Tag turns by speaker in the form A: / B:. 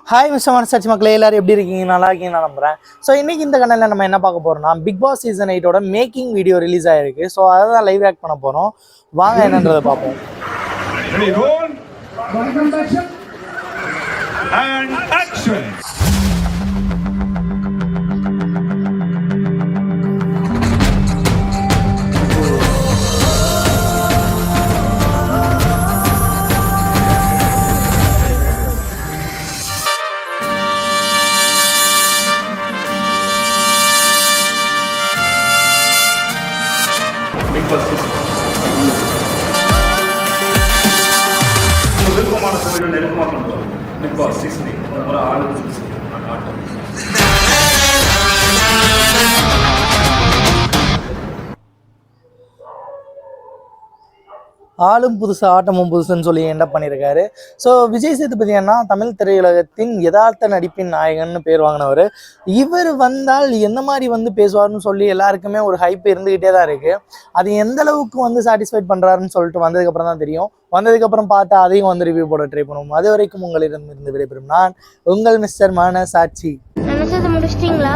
A: Hi mister மனசாட்சி மக்களே, எல்லாரும் எப்படி இருக்கீங்க? நல்லா இருக்கீங்க நான் நம்புறேன். ஸோ இன்னைக்கு இந்த கனலில் நம்ம என்ன பார்க்க போறோம்னா, பிக் பாஸ் சீசன் 8ஓட மேக்கிங் வீடியோ ரிலீஸ் ஆயிருக்கு. ஸோ அதை தான் லைவ் ஆக்ட் பண்ண போறோம். வாங்க என்னன்றதை பார்ப்போம்.
B: விருப்பமான சபையில் நெருக்கமாக பண்ணுறோம். பிக் பாஸ் சீசன் 8 ஒரு ஆளும் ஆட்டம்.
A: ஆளும் புதுசு ஆட்டமும் புதுசுன்னு சொல்லி என்ன பண்ணியிருக்காரு. ஸோ விஜய் சேதுபதி அண்ணா தமிழ் திரையுலகத்தின் யதார்த்த நடிப்பின் நாயகன்னு பேர் வாங்கினவர். இவர் வந்தால் எந்த மாதிரி பேசுவார்னு சொல்லி எல்லாருக்குமே ஒரு ஹைப் இருந்துக்கிட்டே தான் இருக்குது. அது எந்த அளவுக்கு சாட்டிஸ்ஃபைட் பண்ணுறாருன்னு சொல்லிட்டு வந்ததுக்கப்புறம் தான் தெரியும். வந்ததுக்கப்புறம் பார்த்தா அதையும் ரிவ்யூ போட ட்ரை பண்ணுவோம். அது வரைக்கும் உங்களிடமிருந்து விடைபெறும் நான் உங்கள் மிஸ்டர் மனசாட்சி.
C: முடிச்சிட்டீங்களா?